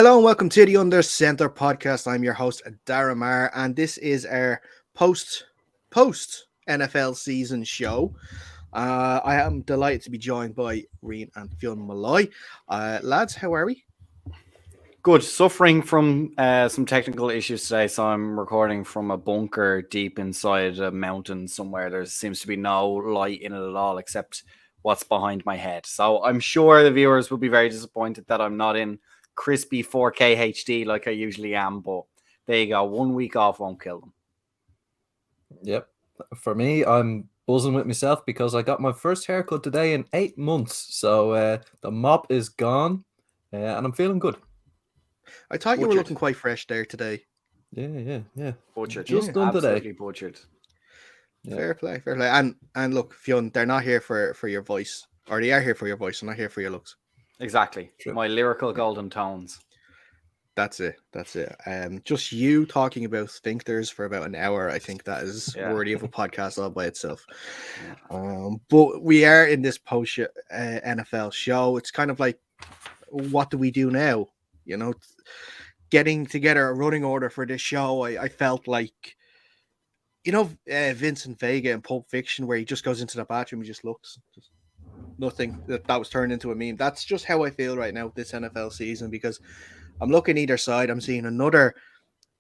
Hello and welcome to the Under Center podcast. I'm your host, Dara Marr, and this is our post NFL season show. I am delighted to be joined by Reen and Fionn Malloy. Lads, how are we? Good. Suffering from some technical issues today, so I'm recording from a bunker deep inside a mountain somewhere. There seems to be no light in it at all except what's behind my head. So I'm sure the viewers will be very disappointed that I'm not in crispy 4K HD like I usually am, but there you go. 1 week off won't kill them. Yep. For me, I'm buzzing with myself because I got my first haircut today in 8 months. So the mop is gone and I'm feeling good. I thought you were looking quite fresh there today. Yeah. Butchered. Just done Absolutely today. Butchered. Yeah. Fair play. And look, Fionn, they're not here for your voice. Or they are here for your voice, they're not here for your looks. Exactly. True. My lyrical golden tones. That's it. Just you talking about sphincters for about an hour, I think that is worthy of a podcast all by itself. But we are in this post NFL show. It's kind of like, what do we do now? You know, getting together a running order for this show. I felt like, Vincent Vega in Pulp Fiction, where he just goes into the bathroom, he just looks. Just nothing that was turned into a meme. That's just how I feel right now this NFL season, because I'm looking either side. I'm seeing another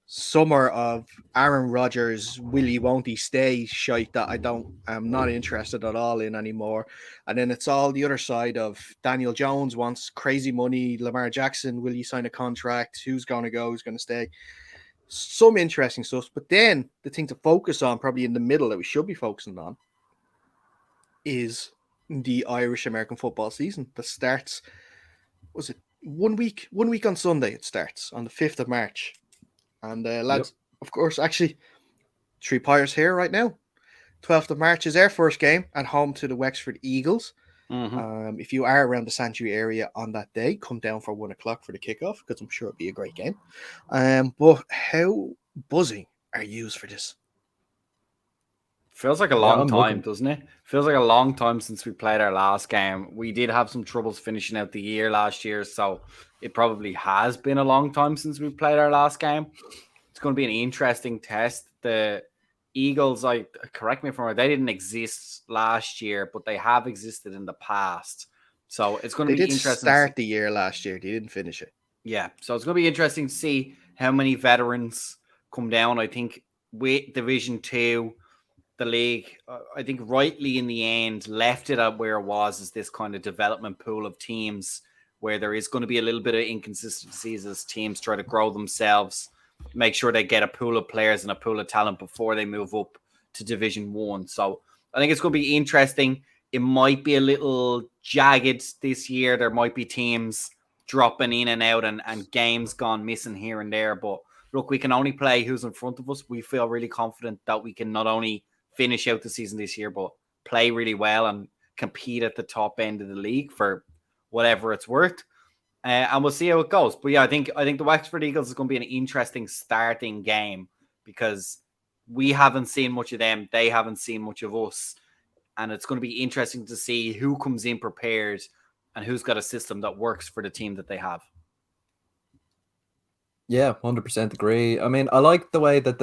summer of Aaron Rodgers, will he, won't he stay shite that I'm not interested at all in anymore. And then it's all the other side of Daniel Jones wants crazy money. Lamar Jackson, will he sign a contract? Who's going to go? Who's going to stay? Some interesting stuff. But then the thing to focus on, probably in the middle that we should be focusing on, is the Irish American football season that starts, was it 1 week? 1 week on Sunday it starts on the 5th of March. And lads, Of course, actually, Three Pirates here right now. 12th of March is our first game at home to the Wexford Eagles. Mm-hmm. If you are around the Santry area on that day, come down for 1 o'clock for the kickoff, because I'm sure it'll be a great game. But how buzzing are you for this? Feels like a long time, looking. doesn't it? Feels like a long time since we played our last game. We did have some troubles finishing out the year last year, so it probably has been a long time since we played our last game. It's going to be an interesting test. The Eagles, correct me if I'm wrong, they didn't exist last year, but they have existed in the past. So it's going to be interesting. They did start the year last year. They didn't finish it. Yeah, so it's going to be interesting to see how many veterans come down. I think with Division 2, the league, I think rightly in the end, left it at where it was as this kind of development pool of teams where there is going to be a little bit of inconsistencies as teams try to grow themselves, make sure they get a pool of players and a pool of talent before they move up to Division 1. So I think it's going to be interesting. It might be a little jagged this year. There might be teams dropping in and out and games gone missing here and there. But look, we can only play who's in front of us. We feel really confident that we can not only finish out the season this year, but play really well and compete at the top end of the league for whatever it's worth. And we'll see how it goes. But yeah, I think the Wexford Eagles is going to be an interesting starting game because we haven't seen much of them. They haven't seen much of us. And it's going to be interesting to see who comes in prepared and who's got a system that works for the team that they have. Yeah, 100% agree. I mean, I like the way that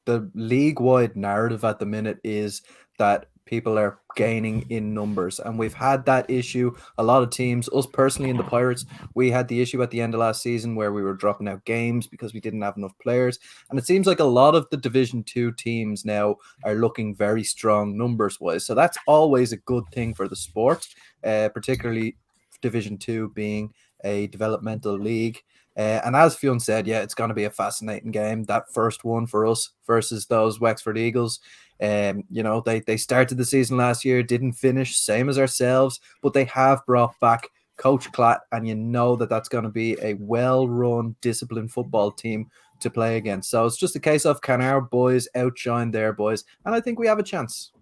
the league-wide narrative at the minute is that people are gaining in numbers. And we've had that issue. A lot of teams, us personally in the Pirates, we had the issue at the end of last season where we were dropping out games because we didn't have enough players. And it seems like a lot of the Division 2 teams now are looking very strong numbers-wise. So that's always a good thing for the sport, particularly Division 2 being a developmental league. And as Fionn said, yeah, it's going to be a fascinating game. That first one for us versus those Wexford Eagles. They started the season last year, didn't finish, same as ourselves, but they have brought back Coach Klatt, and you know that that's going to be a well-run, disciplined football team to play against. So it's just a case of, can our boys outshine their boys? And I think we have a chance.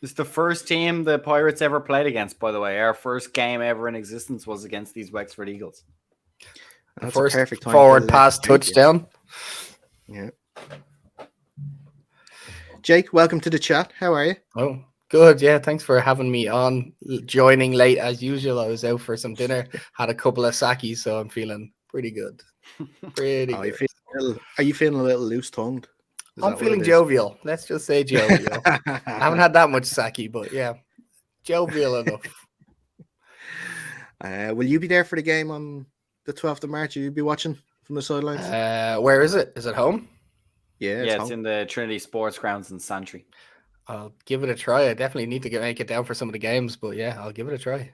It's the first team the Pirates ever played against, by the way. Our first game ever in existence was against these Wexford Eagles. That's first a perfect time forward pass touchdown. Yeah. Jake, welcome to the chat. How are you? Oh, good. Yeah, thanks for having me on. Joining late as usual. I was out for some dinner, had a couple of sakis, so I'm feeling Pretty good. Pretty Oh, good. are you feeling a little loose tongued? I'm feeling jovial. Let's just say jovial. I haven't had that much sake, but yeah, jovial enough. Will you be there for the game on the 12th of March? Will you be watching from the sidelines? Where is it? Is it home? Yeah, It's home. in the Trinity Sports Grounds in Santry. I'll give it a try. I definitely need to make it down for some of the games, but yeah, I'll give it a try.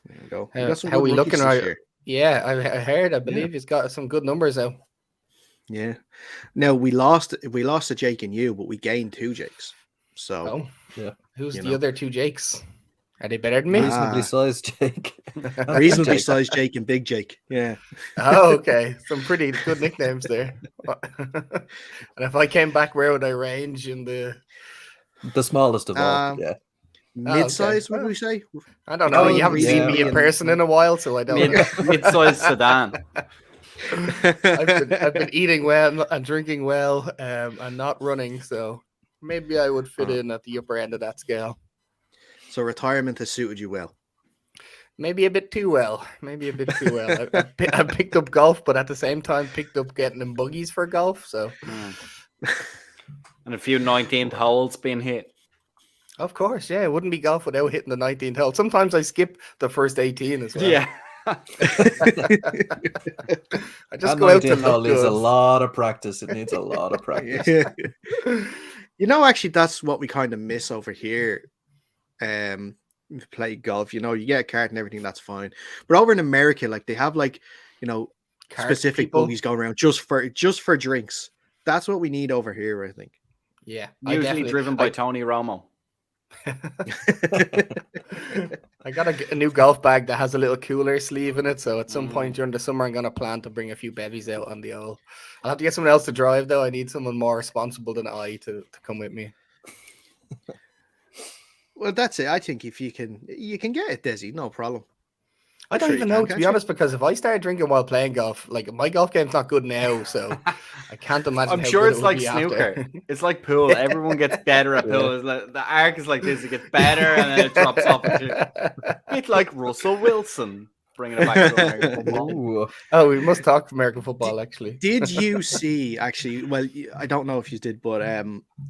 There you go. You got some How good we rookies looking this right? year. Yeah, I heard. I believe he's got some good numbers out. Yeah. Now we lost to Jake and you, but we gained 2 Jakes. So Oh, yeah. Who's You the know. other 2 Jakes? Are they better than me? Reasonably sized Jake. reasonably Jake. sized Jake and Big Jake. Yeah. Oh, okay. Some pretty good nicknames there. And if I came back, where would I range in the? The smallest of all. Um, Yeah. Mid-size, would we say? I don't know. Between You haven't seen me in reasonably person in a while, so I don't know. Mid-sized sedan. I've been eating well and drinking well, and not running, so maybe I would fit in at the upper end of that scale. So retirement has suited you well. Maybe a bit too well. I picked up golf, but at the same time picked up getting in buggies for golf. So, And a few 19th holes being hit. of course, yeah, it wouldn't be golf without hitting the 19th hole. Sometimes I skip the first 18 as well. Yeah. I just That go out to 19th hole look needs a good. lot of practice. It needs a lot of practice. You know, actually, that's what we kind of miss over here. We play golf, you get a cart and everything, that's fine. But over in America, like they have cart specific people. buggies going around just for drinks. That's what we need over here, I think. Yeah, Usually driven by Tony Romo. I got a new golf bag that has a little cooler sleeve in it. So at some point during the summer, I'm going to plan to bring a few bevies out on the old. I'll have to get someone else to drive, though. I need someone more responsible than I to come with me. Well, that's it. I think if you can get it, Desi, no problem. I don't even know, to be honest, because if I start drinking while playing golf, like my golf game's not good now, so I can't imagine. I'm how sure good it's it would like be snooker. after. It's like pool. Everyone gets better at pool. It's like, the arc is like this. It gets better and then it drops off. It's like Russell Wilson bringing it back to American football. Ooh. Oh, we must talk American football, actually. Did you see, actually, well, I don't know if you did, but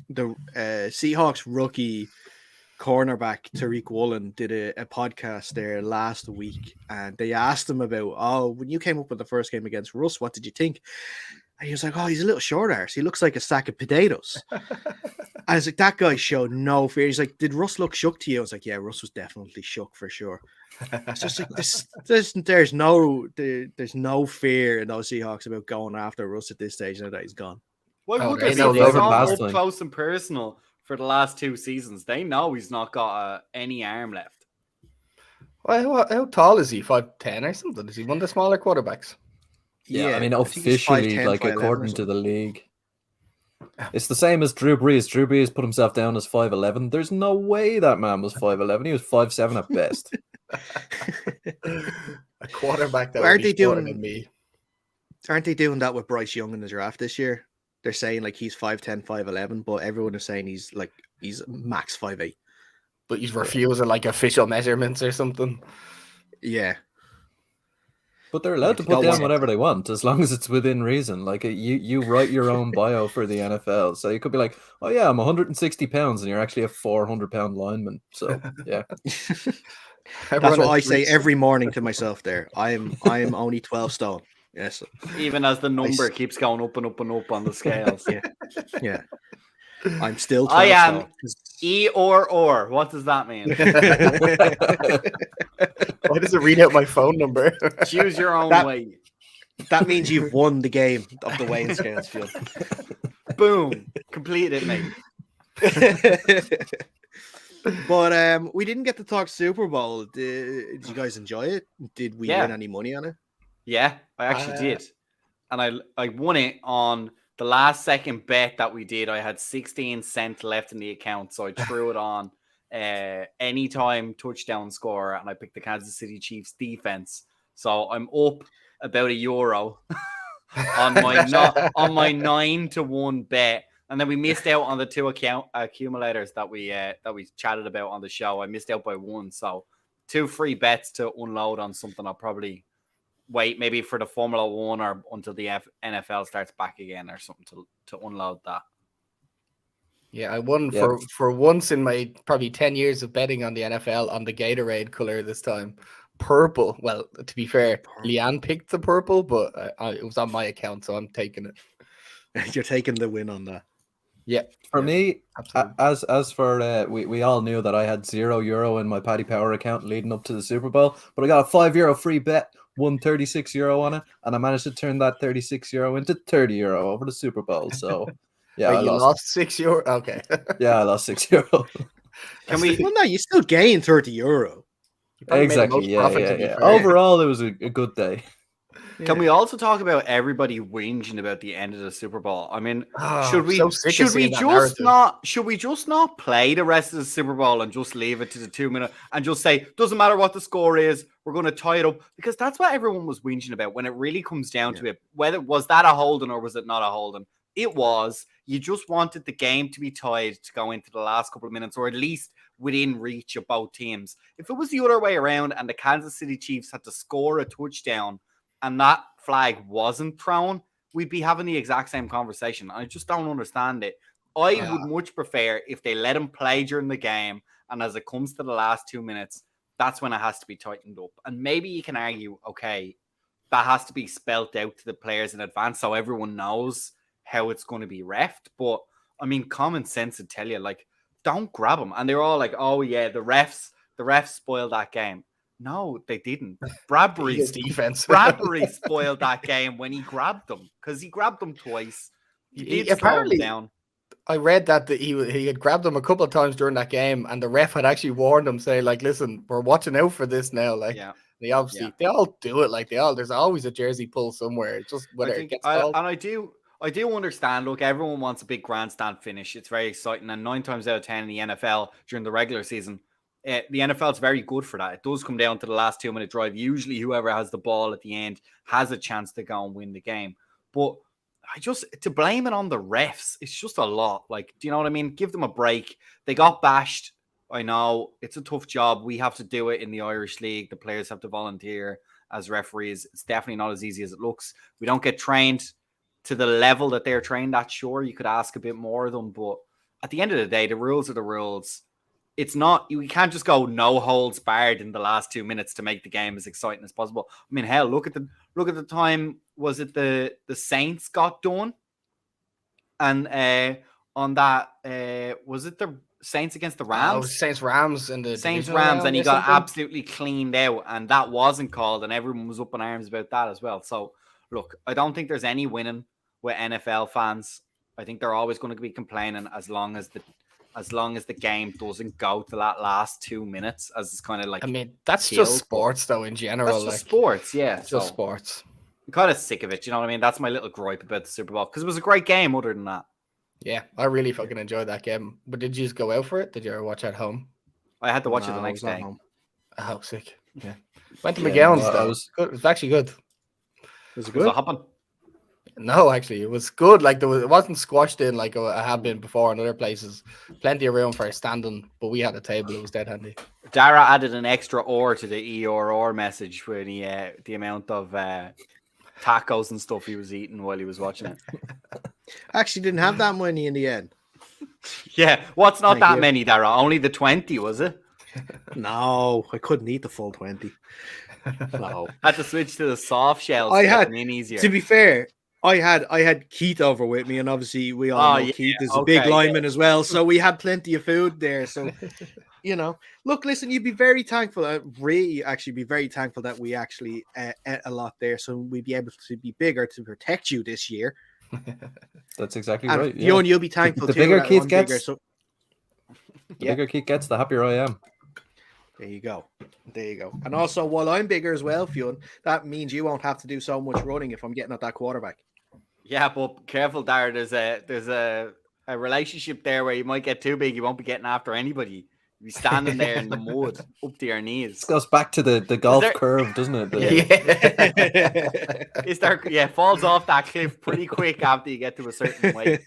the Seahawks rookie cornerback Tariq Woolen did a podcast there last week, and they asked him about, when you came up with the first game against Russ, what did you think? And he was like, he's a little short arse. He looks like a sack of potatoes. I was like, that guy showed no fear. He's like, did Russ look shook to you? I was like, yeah, Russ was definitely shook for sure. It's just like there's no fear in those Seahawks about going after Russ at this stage now that he's gone. Why would they they? know They've Logan gone Passlin. up close and personal for the last 2 seasons. They know he's not got any arm left. Well, how tall is he? 5'10" or something? Is he one of the smaller quarterbacks? Yeah, I mean, think he's officially, 5'10", like 5'11" or according to something. the league, it's the same as Drew Brees. Drew Brees put himself down as 5'11". There's no way that man was 5'11". He was 5'7" at best. A quarterback that Aren't would be they shorter doing- than me. Aren't they doing that with Bryce Young in the draft this year? They're saying like he's 5'10", 5'11", but everyone is saying he's max 5'8". But he's refusing like official measurements or something. Yeah. But they're allowed to If put you down don't whatever they want as long as it's within reason. Like you write your own bio for the NFL, so you could be like, "Oh yeah, I'm 160 pounds," and you're actually a 400-pound lineman. So yeah, That's what I say every morning to myself there. I'm only 12 stone. Yes. Even as the number keeps going up and up and up on the scales. Yeah. I'm still 12 I am stone. E or. What does that mean? Why does it read out my phone number? Choose your own That- way. That means you've won the game of the weighing scales, Phil. Boom. Completed it, mate. But we didn't get to talk Super Bowl. Did you guys enjoy it? Did we win any money on it? Yeah, I actually did. And I won it on the last second bet that we did. I had 16 cents left in the account, so I threw it on anytime touchdown score, and I picked the Kansas City Chiefs defense. So I'm up about €1 on my 9-1 bet. And then we missed out on the 2 accumulators that we chatted about on the show. I missed out by 1, so 2 free bets to unload on something I'll probably wait maybe for the Formula One or until the NFL starts back again or something to unload that. Yeah, I won Yeah. for once in my probably 10 years of betting on the NFL on the Gatorade color this time. Purple. Well, to be fair, Leanne picked the purple, but it was on my account, so I'm taking it. You're taking the win on that. Yeah. For me, absolutely. as for we all knew that I had €0 in my Paddy Power account leading up to the Super Bowl, but I got a €5 free bet, won €36 on it, and I managed to turn that €36 into €30 over the Super Bowl. So yeah, Wait, I you lost. €6? Okay. Yeah, I lost €6. Can we? Well, no, you still gain €30. You probably made the Exactly. most Yeah, profit, yeah, to be yeah. fair. Overall, it was a good day. Can we also talk about everybody whinging about the end of the Super Bowl? I mean, should I'm we so sick of seeing that narrative. should we just not play the rest of the Super Bowl and just leave it to the 2 minute and just say doesn't matter what the score is, we're going to tie it up, because that's what everyone was whinging about when it really comes down to it. Whether was that a holding or was it not a holding? It was. You just wanted the game to be tied to go into the last couple of minutes, or at least within reach of both teams. If it was the other way around and the Kansas City Chiefs had to score a touchdown and that flag wasn't thrown, we'd be having the exact same conversation. I just don't understand it. I would much prefer if they let him play during the game, and as it comes to the last 2 minutes, that's when it has to be tightened up. And maybe you can argue, okay, that has to be spelt out to the players in advance so everyone knows how it's going to be reffed. But, I mean, common sense would tell you, like, don't grab him. And they're all like, oh, yeah, the refs spoiled that game. No, they didn't. Bradbury's defense. Bradbury spoiled that game when he grabbed them, because he grabbed them twice. He did slow him down. I read that he had grabbed them a couple of times during that game, and the ref had actually warned him, saying, like, listen, we're watching out for this now. Like, they obviously they all do it. Like, there's always a jersey pull somewhere. It's just whether it gets called. And I do understand. Look, everyone wants a big grandstand finish. It's very exciting, and 9 times out of 10 in the NFL during the regular season, the NFL is very good for that. It does come down to the last 2 minute drive. Usually, whoever has the ball at the end has a chance to go and win the game. But to blame it on the refs, it's just a lot. Like, do you know what I mean? Give them a break. They got bashed. I know it's a tough job. We have to do it in the Irish League. The players have to volunteer as referees. It's definitely not as easy as it looks. We don't get trained to the level that they're trained at. Sure, you could ask a bit more of them, but at the end of the day, the rules are the rules. It's not, you can't just go no holds barred in the last 2 minutes to make the game as exciting as possible. I mean, hell, look at the time. Was it the Saints got done? And on that, was it the Saints against the Rams? Saints Rams and the Saints Rams, and he got absolutely cleaned out, and that wasn't called, and everyone was up in arms about that as well. So look, I don't think there's any winning with NFL fans. I think they're always going to be complaining as long as the game doesn't go to that last 2 minutes, as it's kind of like. I mean, that's just sports, though, in general. That's just sports, yeah. It's just sports. I'm kind of sick of it. You know what I mean? That's my little gripe about the Super Bowl, because it was a great game. Other than that, yeah, I really fucking enjoyed that game. But did you just go out for it? Did you ever watch at home? I had to watch it the next day. Oh, sick. Yeah, went to McGowan's. Well, it was good. It was actually good. Was it good? Was it hopping? No, actually, it was good. Like it wasn't squashed in like I have been before in other places. Plenty of room for standing, but we had a table. It was dead handy. Dara added an extra or to the ERR message when he the amount of tacos and stuff he was eating while he was watching it. Actually, didn't have that many in the end. Yeah, what's not that many, Dara? Only the 20, was it? No, I couldn't eat the full 20. No, had to switch to the soft shells. I had easier. To be fair, I had Keith over with me, and obviously we all know Keith is a big lineman as well, so we had plenty of food there. So, you know, look, listen, you'd be very thankful. Ray actually be very thankful that we actually ate a lot there, so we'd be able to be bigger to protect you this year. That's exactly and right. You'll be thankful. The too, bigger Keith gets, the bigger Keith gets, the happier I am. There you go. And also, while I'm bigger as well, Fionn, that means you won't have to do so much running if I'm getting at that quarterback. Yeah, but careful, Dara. There's a relationship there where you might get too big. You won't be getting after anybody. You'll be standing there in the mud up to your knees. This goes back to the golf curve, doesn't it? Falls off that cliff pretty quick after you get to a certain weight.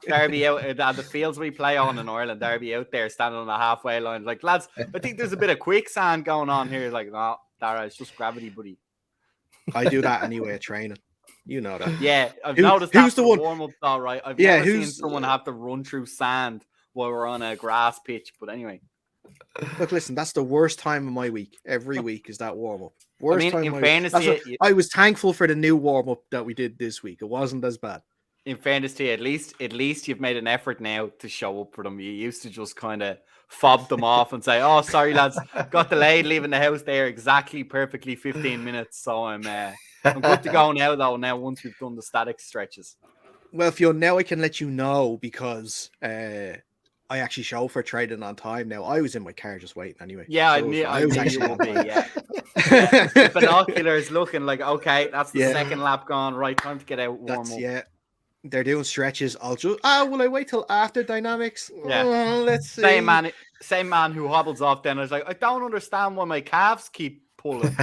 Darby out at the fields we play on in Ireland. Darby out there standing on the halfway line, like, lads, I think there's a bit of quicksand going on here. Like, no, Dara, it's just gravity, buddy. I do that anyway at training. You know that. Yeah, I've Who- noticed who's that the for one- warm up, all right. I've Yeah, never seen who's- someone have to run through sand while we're on a grass pitch. But anyway, Look, listen, that's the worst time of my week. Every week is that warm up. Worst mean, time in of my week. fairness That's to what- you- I was thankful for the new warm up that we did this week. It wasn't as bad. in fairness to you, at least you've made an effort now to show up for them. You used to just kind of fob them off and say, "Oh, sorry lads, got delayed leaving the house there exactly perfectly 15 minutes." So I'm good to go now though. Now once we've done the static stretches. Well, Fionn, now I can let you know because I actually show for trading on time now. I was in my car just waiting anyway. Yeah, So I knew actually you would be. on time. Yeah. Yeah. The binoculars looking like, okay, that's the Yeah. second lap gone. Right, time to get out, warm That's up. yeah. They're doing stretches. I'll just will I wait till after dynamics? Yeah. Let's see. Same man who hobbles off. Then I was like, I don't understand why my calves keep pulling.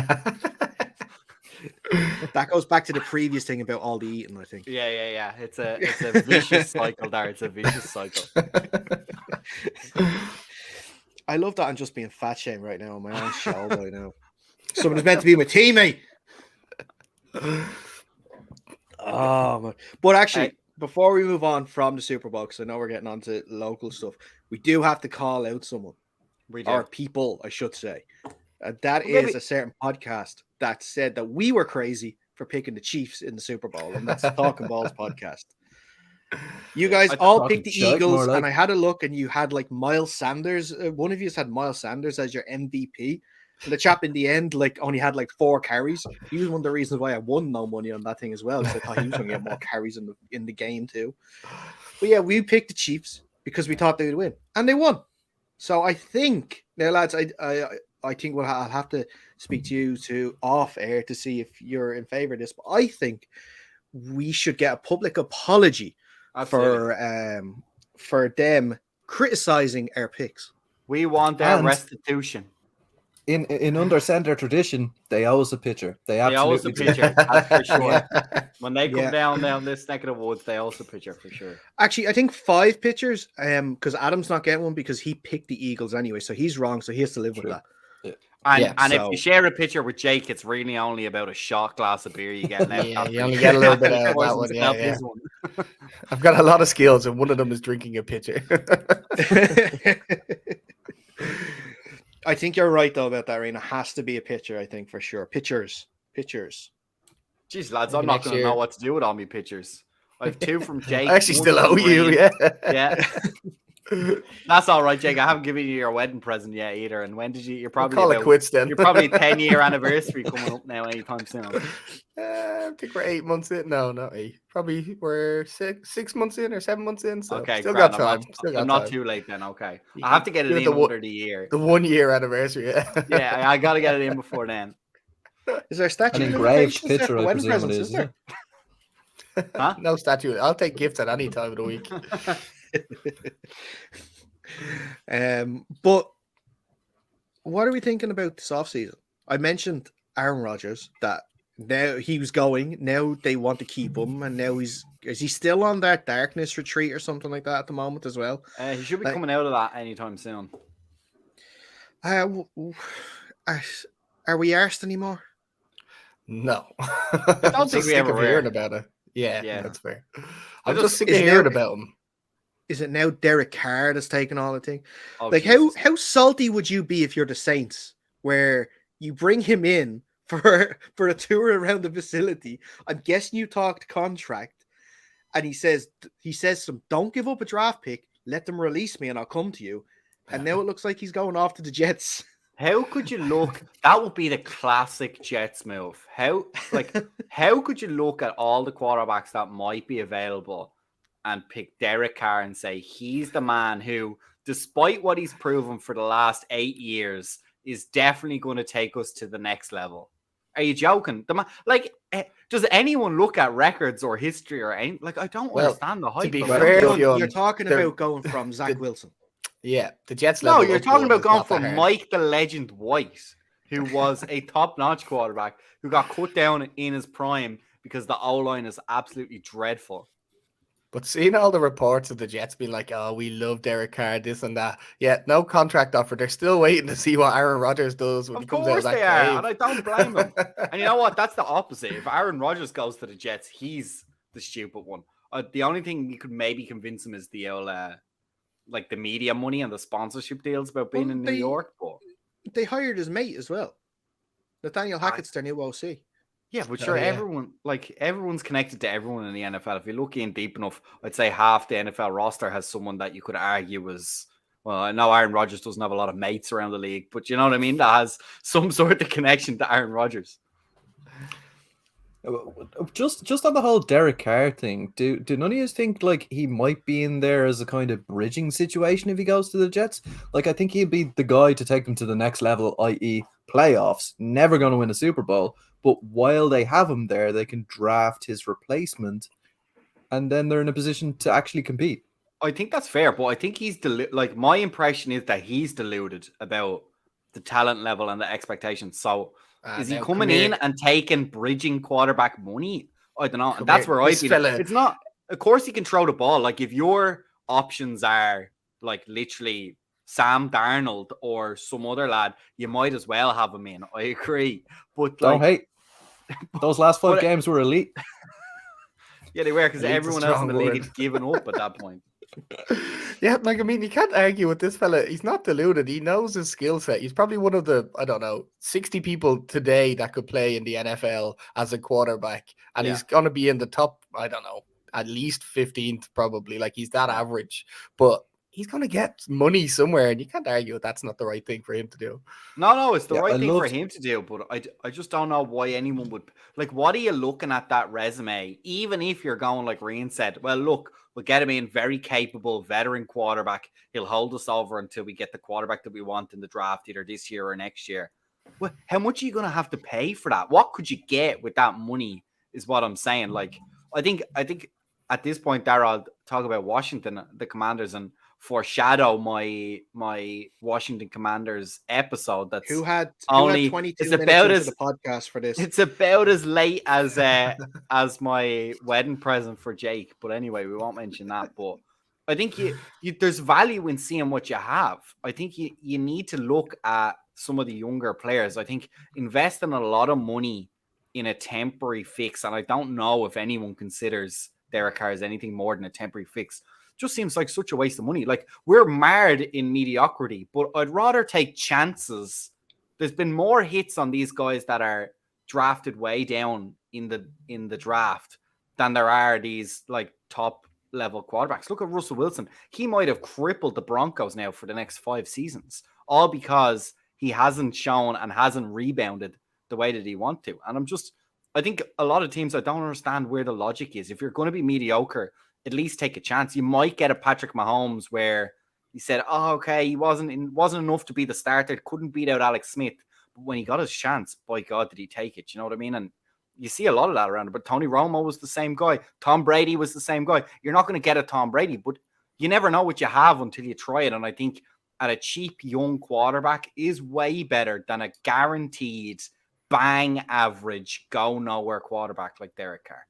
That goes back to the previous thing about all the eating, I think. Yeah. It's a vicious cycle there. It's a vicious cycle. I love that I'm just being fat shamed right now on my own show by now. Someone's meant to be my teammate. Oh man. But actually, before we move on from the Super Bowl, because I know we're getting on to local stuff, we do have to call out someone. We do. Or people, I should say. That Well, maybe- is a certain podcast that said that we were crazy for picking the Chiefs in the Super Bowl, and that's the Talking Balls podcast. You guys I all thought picked the Chuck more Eagles, like- and I had a look, and you had like Miles Sanders. One of you had Miles Sanders as your MVP. And the chap in the end, like, only had like 4 carries. He was one of the reasons why I won no money on that thing as well. Because I thought he was going to get more carries in the game too. But yeah, we picked the Chiefs because we thought they would win, and they won. So I think now, lads, I think I'll have to speak to you to off air to see if you're in favor of this. But I think we should get a public apology Absolutely. for them criticizing our picks. We want their And- restitution. In under center tradition, they owe us a pitcher. They They owe us a absolutely do. pitcher, that's for sure. Yeah. When they come Yeah. down this neck of the woods, they owe us a pitcher for sure. Actually, I think 5 pitchers. Because Adam's not getting one because he picked the Eagles anyway, so he's wrong. So he has to live with True. that. And, Yeah, and so- if you share a pitcher with Jake, it's really only about a shot glass of beer you get now. Yeah, you only get a little bit out of that one. Yeah. I've got a lot of skills, and one of them is drinking a pitcher. I think you're right though about that, Rena. Has to be a pitcher, I think, for sure. Pitchers. Jeez, lads, Maybe I'm not next going to year. know what to do with all my pitchers. I have 2 from Jake. I actually one still from owe you. Green. Yeah. Yeah. That's all right, Jake. I haven't given you your wedding present yet either. And when did you? You're probably Call it about- quits then. You're probably 10-year anniversary coming up now anytime soon. I think we're 8 months in. No, not 8. Probably we're 6 months in or 7 months in. So Okay, still grand. got time. I'm not too late then. Okay, You I have to can get it give it in the wo- under the year. The 1 year anniversary. Yeah. Yeah, I got to get it in before then. Is there a statue? An of engraved limitations there picture, for I wedding presume it presents, is. there? Isn't it? Huh? No statue. I'll take gifts at any time of the week. But what are we thinking about this offseason? I mentioned Aaron Rodgers, that now he was going, now they want to keep him, and now is he still on that darkness retreat or something like that at the moment as well? He should be Like- coming out of that anytime soon. Are we arsed anymore? No. I don't think we ever were. hearing about it. Yeah, Yeah. that's fair. I I'm just- just sick of is hearing now- about him. Is it now Derek Carr that's taking all the thing? Oh, Like Jesus. how salty would you be if you're the Saints, where you bring him in for a tour around the facility? I'm guessing you talked contract, and he says some, don't give up a draft pick, let them release me and I'll come to you. And now it looks like he's going off to the Jets. How could you look? That would be the classic Jets move. How could you look at all the quarterbacks that might be available and pick Derek Carr and say he's the man who, despite what he's proven for the last 8 years, is definitely going to take us to the next level? Are you joking? Does anyone look at records or history or anything? Like, I don't Well, understand the hype. be of fair, it. You're talking they're- about going from Zach Wilson. Yeah, the Jets. No, level you're up talking one about is going not that from hard. Mike the Legend White, who was a top-notch quarterback who got cut down in his prime because the O-line is absolutely dreadful. But seeing all the reports of the Jets being like, oh, we love Derek Carr, this and that. Yeah, no contract offer. They're still waiting to see what Aaron Rodgers does when he Of comes out of course that they cave. are, and I don't blame him. And you know what? That's the opposite. If Aaron Rodgers goes to the Jets, he's the stupid one. The only thing you could maybe convince him is the old, like the media money and the sponsorship deals about being in New York. But they hired his mate as well. Nathaniel Hackett's their new OC. Yeah, but sure, everyone's connected to everyone in the NFL. If you look in deep enough, I'd say half the NFL roster has someone that you could argue was, well, I know Aaron Rodgers doesn't have a lot of mates around the league, but you know what I mean? That has some sort of connection to Aaron Rodgers. Just on the whole Derek Carr thing, do none of you think like he might be in there as a kind of bridging situation if he goes to the Jets? Like, I think he'd be the guy to take them to the next level, i.e. playoffs. Never going to win a Super Bowl, but while they have him there, they can draft his replacement, and then they're in a position to actually compete. I think that's fair, but I think he's like, my impression is that he's deluded about the talent level and the expectations. So is he coming in and taking bridging quarterback money? I don't know. And that's where I feel it's not. Of course, he can throw the ball. Like, if your options are like literally Sam Darnold or some other lad, you might as well have him in. I agree. But don't hate. Those last 5 games were elite. Yeah, they were, because everyone else in the league had given up at that point. Yeah, like, I mean, you can't argue with this fella. He's not deluded. He knows his skill set. He's probably one of the, I don't know, 60 people today that could play in the NFL as a quarterback. And he's going to be in the top, I don't know, at least 15th probably. Like, he's that average. But he's going to get money somewhere, and you can't argue that's not the right thing for him to do. No, it's the right thing for him to do, but I just don't know why anyone would. Like, what are you looking at that resume? Even if you're going like Ryan said, well, look, we'll get him in, very capable veteran quarterback. He'll hold us over until we get the quarterback that we want in the draft, either this year or next year. Well, how much are you going to have to pay for that? What could you get with that money is what I'm saying. Like, I think at this point, Darryl, I'll talk about Washington, the Commanders, and foreshadow my Washington Commanders episode. That's who had 22 it's minutes about into as the podcast for this. It's about as late as as my wedding present for Jake. But anyway, we won't mention that. But I think you there's value in seeing what you have. I think you need to look at some of the younger players. I think investing a lot of money in a temporary fix, and I don't know if anyone considers Derek Carr as anything more than a temporary fix, just seems like such a waste of money. Like, we're marred in mediocrity, but I'd rather take chances. There's been more hits on these guys that are drafted way down in the draft than there are these like top level quarterbacks. Look at Russell Wilson. He might have crippled the Broncos now for the next 5 seasons, all because he hasn't shown and hasn't rebounded the way that he want to. And I think a lot of teams, I don't understand where the logic is. If you're going to be mediocre, at least take a chance. You might get a Patrick Mahomes where he said, oh, okay, he wasn't enough to be the starter, couldn't beat out Alex Smith. But when he got his chance, by God, did he take it? You know what I mean? And you see a lot of that around. But Tony Romo was the same guy. Tom Brady was the same guy. You're not going to get a Tom Brady, but you never know what you have until you try it. And I think at a cheap young quarterback is way better than a guaranteed bang average go nowhere quarterback like Derek Carr.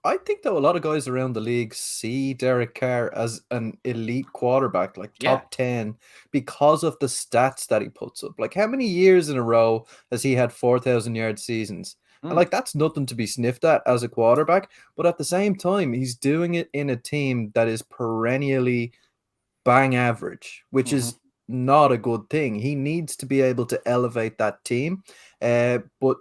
I think, though, a lot of guys around the league see Derek Carr as an elite quarterback, like top 10, because of the stats that he puts up. Like, how many years in a row has he had 4,000-yard seasons? And, like, that's nothing to be sniffed at as a quarterback. But at the same time, he's doing it in a team that is perennially bang average, which is not a good thing. He needs to be able to elevate that team. But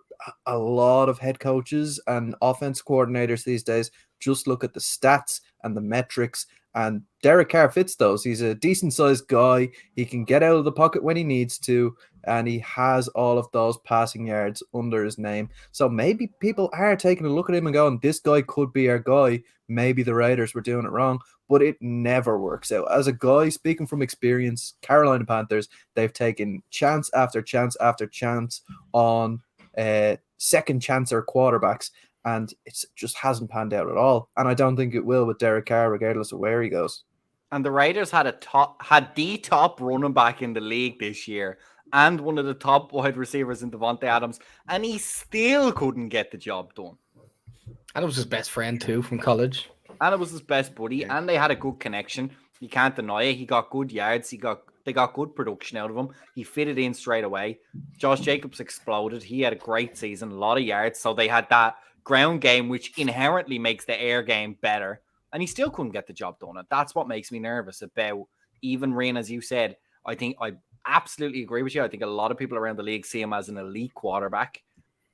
a lot of head coaches and offense coordinators these days just look at the stats and the metrics, and Derek Carr fits those. He's a decent sized guy. He can get out of the pocket when he needs to, and he has all of those passing yards under his name. So maybe people are taking a look at him and going, this guy could be our guy. Maybe the Raiders were doing it wrong, but it never works out. As a guy, speaking from experience, Carolina Panthers, they've taken chance after chance after chance on second chancer quarterbacks, and it just hasn't panned out at all. And I don't think it will with Derek Carr, regardless of where he goes. And the Raiders had the top running back in the league this year, and one of the top wide receivers in Devontae Adams, and he still couldn't get the job done. And it was his best friend too from college. And it was his best buddy, and they had a good connection. You can't deny it. He got good yards. They got good production out of him. He fitted in straight away. Josh Jacobs exploded. He had a great season, a lot of yards. So they had that ground game, which inherently makes the air game better. And he still couldn't get the job done. And that's what makes me nervous about even Rain, as you said. I think I absolutely agree with you. I think a lot of people around the league see him as an elite quarterback.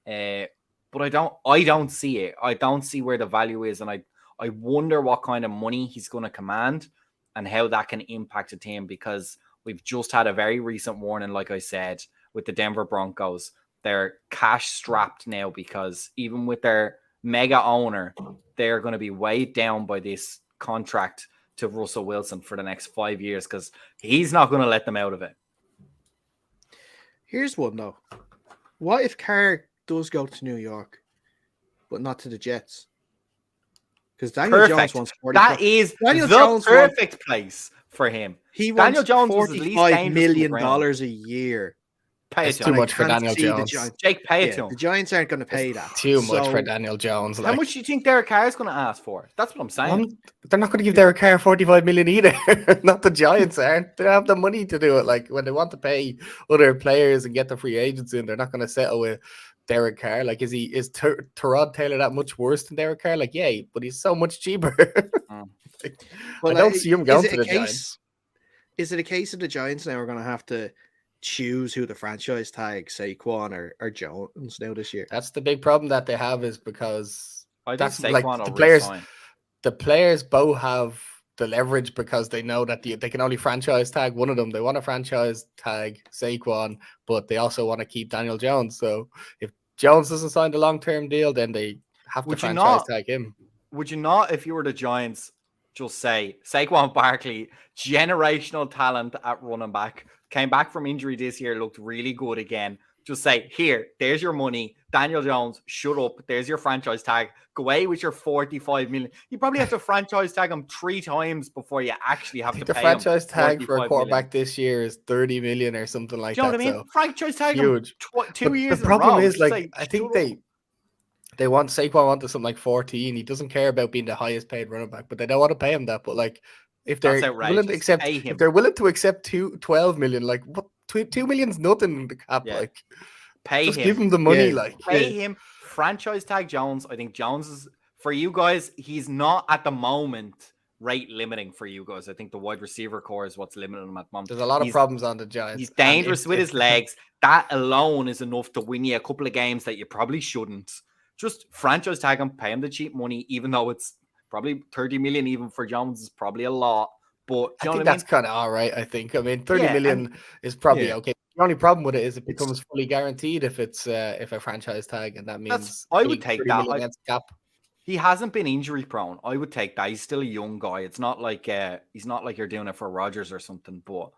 But I don't see it. I don't see where the value is. And I wonder what kind of money he's going to command and how that can impact a team, because we've just had a very recent warning, like I said, with the Denver Broncos. They're cash strapped now because even with their mega owner, they're going to be weighed down by this contract to Russell Wilson for the next 5 years because he's not going to let them out of it. Here's one, though. What if Carr does go to New York, but not to the Jets? Because Daniel Jones wants 40. That is the perfect place for him. Daniel Jones wants $45 million a year. Pay it's too much for Daniel Jones. Jake, pay it to him. The Giants aren't going to pay that. Too much for Daniel Jones. How much do you think Derek Carr is going to ask for? That's what I'm saying. They're not going to give Derek Carr $45 million either. Not the Giants aren't. They have the money to do it. Like when they want to pay other players and get the free agents in, they're not going to settle with Derek Carr. Like, is Tyrod Taylor that much worse than Derek Carr? Like, yeah, but he's so much cheaper. I don't see him going to the Giants. Is it a case of the Giants now are going to have to choose who the franchise tag, Saquon or Jones now this year? That's the big problem that they have, is because that's like the players both have the leverage because they know that they can only franchise tag one of them. They want to franchise tag Saquon, but they also want to keep Daniel Jones. So if Jones doesn't sign the long-term deal, then they have to franchise tag him. Would you not, if you were the Giants, just say Saquon Barkley, generational talent at running back, came back from injury this year, looked really good again. Just say, here, there's your money. Daniel Jones, shut up. There's your franchise tag. Go away with your $45 million. You probably have to franchise tag him 3 times before you actually have to pay him. The franchise tag for a quarterback this year is $30 million or something like that. Do you know what I mean? So franchise tag huge. him 2 years. The problem is, like, I think they want Saquon wanted something like 14. He doesn't care about being the highest paid running back, but they don't want to pay him that. But like, if they're willing to accept, if they're willing to accept $12 million, like what, $2 million's nothing in the cap. Yeah. Like, pay just him. Give him the money. Like, pay him. Franchise tag Jones. I think Jones is, for you guys, he's not at the moment rate limiting for you guys. I think the wide receiver core is what's limiting him at the moment. There's a lot of problems on the Giants. He's dangerous with his legs. That alone is enough to win you a couple of games that you probably shouldn't. Just franchise tag him, pay him the cheap money, even though it's probably 30 million even for Jones is probably a lot. But I think that's kind of all right. I think. I mean, 30 million is probably okay. The only problem with it is it becomes fully guaranteed if it's if a franchise tag, and that means I would take that. He hasn't been injury prone. I would take that. He's still a young guy. It's not like he's not like you're doing it for Rodgers or something. But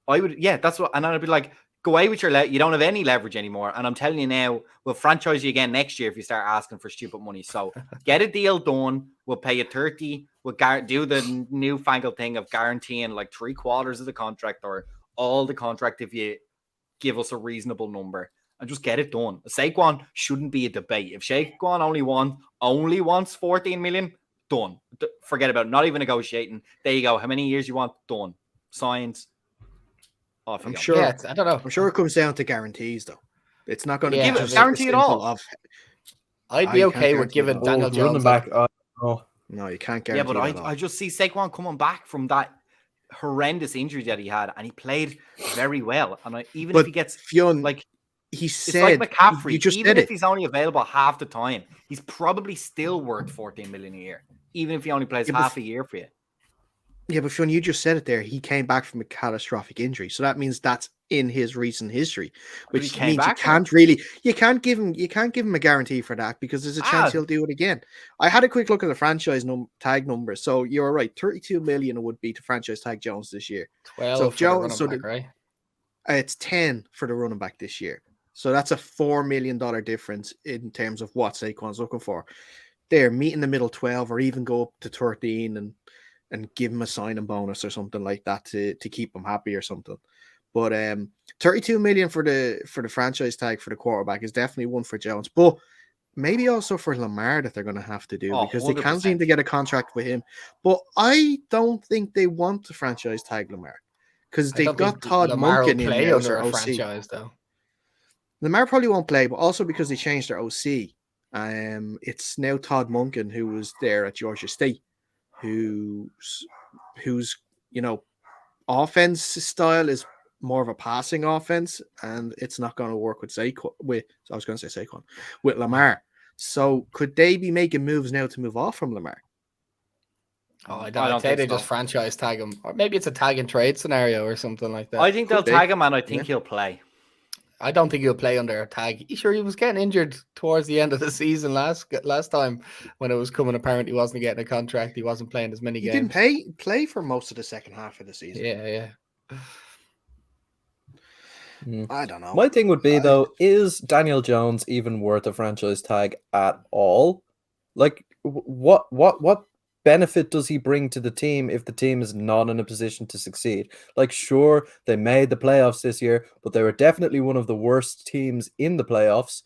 I would, that's what. And I'd be like, go away with your you don't have any leverage anymore. And I'm telling you now, we'll franchise you again next year if you start asking for stupid money. So get a deal done. We'll pay you 30. We'll do the newfangled thing of guaranteeing like 3/4 of the contract or all the contract if you give us a reasonable number and just get it done. Saquon shouldn't be a debate. If Saquon only wants 14 million, done. Forget about it. Not even negotiating. There you go. How many years you want? Done. Signed. I'm sure. Yeah, I don't know. I'm sure it comes down to guarantees, though. It's not going to give a guarantee at all. I'd be okay with giving Daniel Jones back. No, you can't guarantee. Yeah, but I just see Saquon coming back from that horrendous injury that he had, and he played very well. And if he gets Fionn, like he said, it's like McCaffrey. You just even if he's only available half the time, he's probably still worth 14 million a year, even if he only plays half a year for you. Yeah, but Fionn, you just said it there. He came back from a catastrophic injury, so that means that's in his recent history, which means you can't give him a guarantee for that because there's a chance he'll do it again. I had a quick look at the franchise tag numbers, so you're right. 32 million would be to franchise tag Jones this year. 12 so for Jones, the running back, right? It's 10 for the running back this year. So that's a $4 million difference in terms of what Saquon's looking for. They're meeting the middle 12 or even go up to 13 and give him a signing bonus or something like that to keep him happy or something. But 32 million for the franchise tag for the quarterback is definitely one for Jones. But maybe also for Lamar that they're going to have to do Oh, because they can't seem 100%. to get a contract with him. But I don't think they want to franchise tag Lamar because I they've don't got think Todd Lamar will Monken in play now as under their a OC. franchise though. Lamar probably won't play, but also because they changed their OC. It's now Todd Monken who was there at Georgia State, whose offense style is more of a passing offense, and it's not going to work with Saquon with Lamar. So could they be making moves now to move off from Lamar? Oh, I I don't. I'd don't say think they so. just franchise tag him, or maybe it's a tag and trade scenario or something like that. I think they'll Could be. tag him, and I think Yeah. he'll play. I don't think he'll play under a tag. Sure, he was getting injured towards the end of the season last time when it was coming apparent he wasn't getting a contract. He wasn't playing as many He games. didn't play for most of the second half of the season. Yeah. I don't know. My thing would be though, is Daniel Jones even worth a franchise tag at all? Like, what benefit does he bring to the team if the team is not in a position to succeed? Like, sure, they made the playoffs this year, but they were definitely one of the worst teams in the playoffs.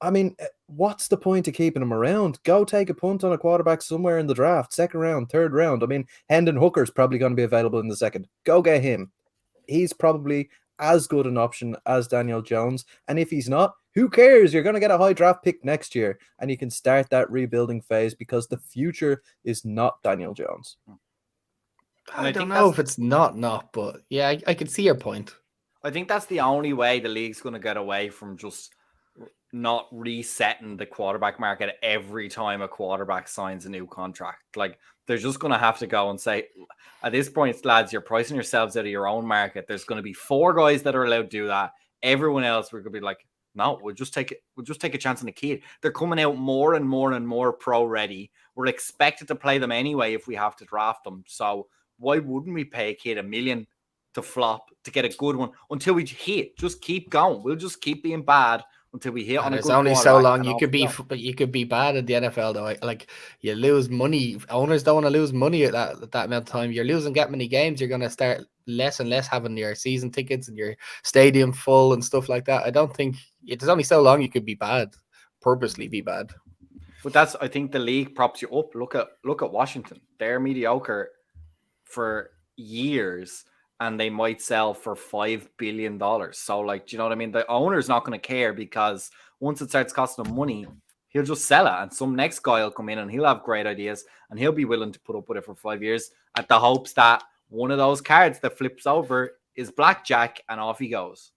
I mean, what's the point of keeping him around? Go take a punt on a quarterback somewhere in the draft, second round, third round. I mean, Hendon Hooker's probably going to be available in the second. Go get him. He's probably as good an option as Daniel Jones. And if he's not, who cares? You're going to get a high draft pick next year and you can start that rebuilding phase because the future is not Daniel Jones. I don't know if it's not, but yeah, I can see your point. I think that's the only way the league's going to get away from just not resetting the quarterback market every time a quarterback signs a new contract. Like, they're just going to have to go and say, at this point, lads, you're pricing yourselves out of your own market. There's going to be 4 guys that are allowed to do that. Everyone else, we're going to be like, no, we'll just take a chance on the kid. They're coming out more and more and more pro ready. We're expected to play them anyway if we have to draft them. So why wouldn't we pay a kid $1 million to flop to get a good one until we hit? Just keep going. We'll just keep being bad until we hit on a good. There's only so long you could be bad at the NFL though. Like, you lose money. Owners don't want to lose money at that amount of time. You're losing that many games. You're going to start less and less having your season tickets and your stadium full and stuff like that. I don't think there's only so long you could be bad, purposely be bad. But I think the league props you up. Look at Washington. They're mediocre for years, and they might sell for $5 billion. So, like, do you know what I mean? The owner's not going to care because once it starts costing him money, he'll just sell it. And some next guy will come in and he'll have great ideas and he'll be willing to put up with it for 5 years at the hopes that one of those cards that flips over is blackjack and off he goes.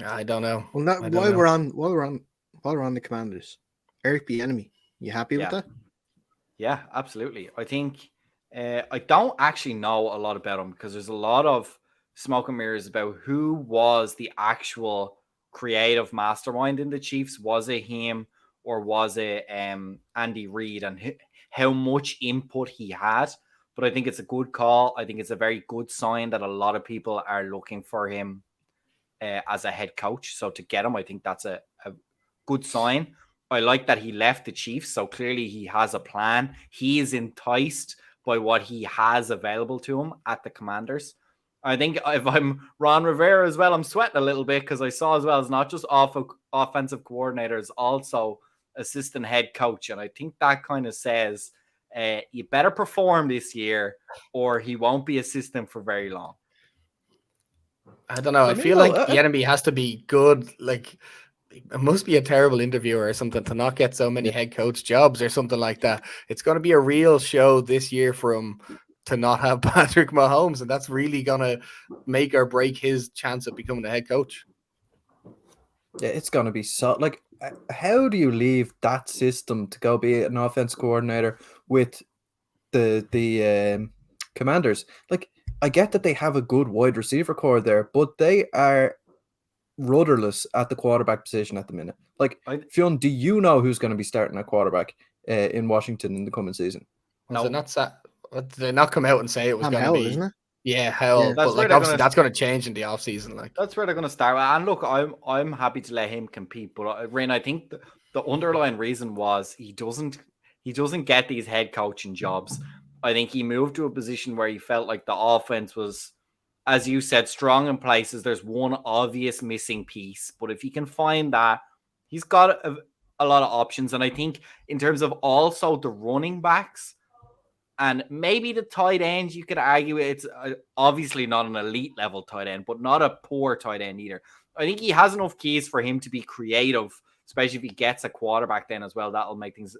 I don't know. Well, while we're on the Commanders, Eric Bieniemy, you happy with that? Yeah, absolutely. I think I don't actually know a lot about him because there's a lot of smoke and mirrors about who was the actual creative mastermind in the Chiefs. Was it him or was it Andy Reid, and how much input he had? But I think it's a good call. I think it's a very good sign that a lot of people are looking for him as a head coach. So to get him, I think that's a good sign. I like that he left the Chiefs. So clearly he has a plan. He is enticed by what he has available to him at the Commanders. I think if I'm Ron Rivera as well, I'm sweating a little bit because I saw as well as not just offensive coordinators, also assistant head coach. And I think that kind of says you better perform this year or he won't be assistant for very long. I don't know. I feel like Bieniemy has to be good. Like, it must be a terrible interviewer or something to not get so many head coach jobs or something like that. It's going to be a real show this year for him to not have Patrick Mahomes, and that's really going to make or break his chance of becoming a head coach. Yeah, it's going to be so. Like, how do you leave that system to go be an offense coordinator with the Commanders? Like, I get that they have a good wide receiver core there, but they are rudderless at the quarterback position at the minute. Like, Fionn, do you know who's going to be starting at quarterback in Washington in the coming season? No, did they not come out and say it was going to be? Isn't it? Yeah, hell. Yeah. But like, obviously, that's going to change in the offseason. Like, that's where they're going to start. And look, I'm happy to let him compete. But Rain, I think the underlying reason was he doesn't get these head coaching jobs. I think he moved to a position where he felt like the offense was, as you said, strong in places. There's one obvious missing piece, but if he can find that, he's got a lot of options. And I think in terms of also the running backs and maybe the tight ends, you could argue it's obviously not an elite level tight end, but not a poor tight end either. I think he has enough keys for him to be creative, especially if he gets a quarterback then as well. That'll make things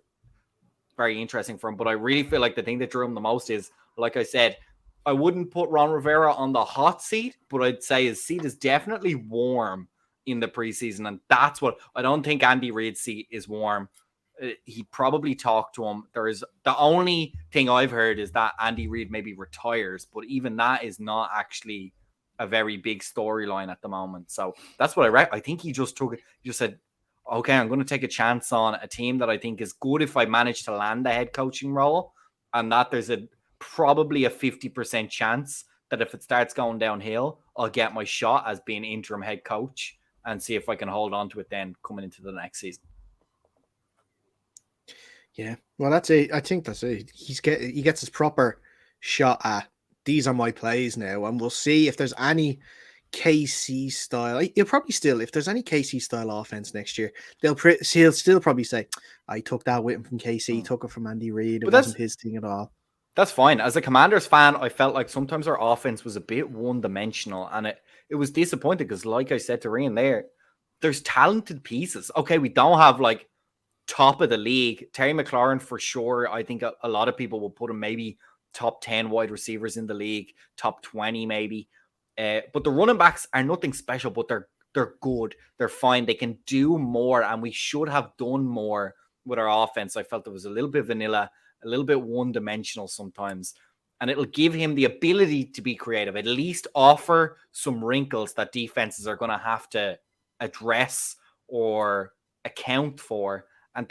very interesting for him. But I really feel like the thing that drew him the most is, like I said, I wouldn't put Ron Rivera on the hot seat, but I'd say his seat is definitely warm in the preseason. And that's what I don't think Andy Reid's seat is warm. He probably talked to him. There is the only thing I've heard is that Andy Reid maybe retires, but even that is not actually a very big storyline at the moment. So that's what I think he just took it. He just said, okay, I'm going to take a chance on a team that I think is good if I manage to land a head coaching role, and that there's probably a 50% chance that if it starts going downhill, I'll get my shot as being interim head coach and see if I can hold on to it then coming into the next season. Yeah, well, that's it. I think that's it. He gets his proper shot at these are my plays now, and we'll see if there's any KC style. He'll probably still, if there's any KC style offense next year, he'll still probably say, "I took that with him from KC, took it from Andy Reid. It wasn't his thing at all." That's fine. As a Commanders fan, I felt like sometimes our offense was a bit one-dimensional, and it was disappointing because, like I said to Rian there's talented pieces. Okay, we don't have like top of the league. Terry McLaurin for sure. I think a lot of people will put him maybe top 10 wide receivers in the league, top 20 maybe. But the running backs are nothing special, but they're good. They're fine. They can do more, and we should have done more with our offense. I felt it was a little bit vanilla, a little bit one-dimensional sometimes, and it'll give him the ability to be creative, at least offer some wrinkles that defenses are going to have to address or account for. And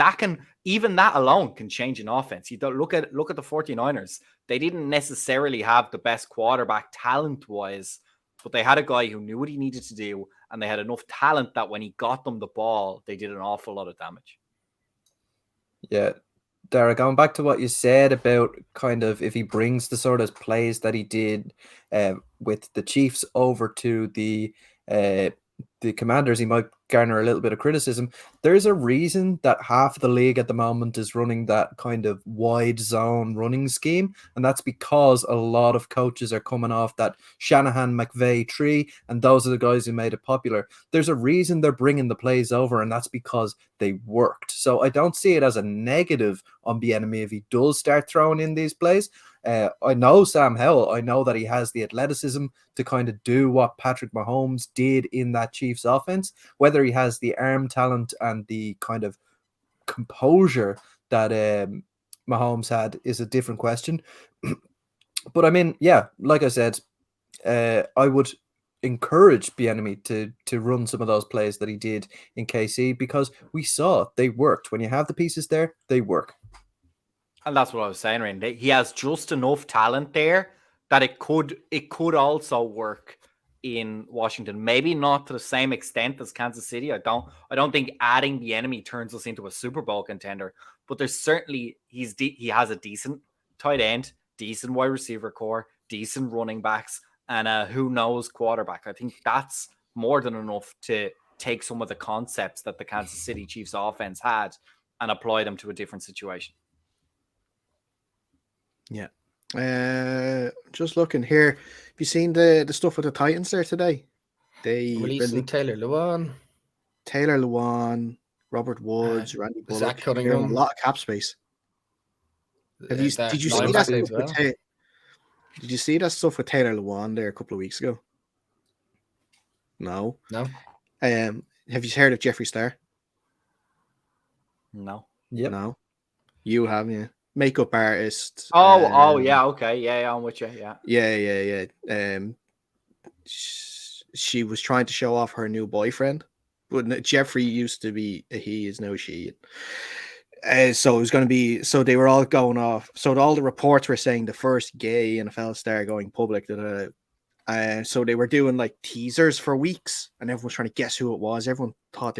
even that alone can change an offense. You don't look at the 49ers. They didn't necessarily have the best quarterback talent-wise, but they had a guy who knew what he needed to do, and they had enough talent that when he got them the ball, they did an awful lot of damage. Yeah. Derek, going back to what you said about kind of if he brings the sort of plays that he did with the Chiefs over to the Commanders, he might garner a little bit of criticism. There's a reason that half of the league at the moment is running that kind of wide zone running scheme, and that's because a lot of coaches are coming off that Shanahan-McVay tree, and those are the guys who made it popular. There's a reason they're bringing the plays over, and that's because they worked. So I don't see it as a negative on Bieniemy if he does start throwing in these plays. I know Sam Howell. I know that he has the athleticism to kind of do what Patrick Mahomes did in that Chiefs offense. Whether he has the arm talent and the kind of composure that Mahomes had is a different question. But I mean, yeah, like I said, I would encourage Bieniemy to run some of those plays that he did in KC because we saw they worked. When you have the pieces there, they work. And that's what I was saying, Randy. He has just enough talent there that it could also work in Washington. Maybe not to the same extent as Kansas City. I don't think adding Bieniemy turns us into a Super Bowl contender. But there's certainly he has a decent tight end, decent wide receiver core, decent running backs, and a who knows quarterback. I think that's more than enough to take some of the concepts that the Kansas City Chiefs offense had and apply them to a different situation. Yeah. Just looking here. Have you seen the stuff with the Titans there today? They releasing Taylor Lewan, Robert Woods, Randy Bullock. Zach Cunningham. A lot of cap space. Did you see that stuff with Did you see that stuff with Taylor Lewan there a couple of weeks ago? No. Have you heard of Jeffree Star? No. Yep. No. You have, yeah. Makeup artist. Yeah, okay. Yeah, I'm with you. Yeah. She was trying to show off her new boyfriend. But Jeffrey used to be a he, is now she. So it was going to be, so they were all going off. So all the reports were saying the first gay NFL star going public. So they were doing like teasers for weeks, and everyone was trying to guess who it was. Everyone thought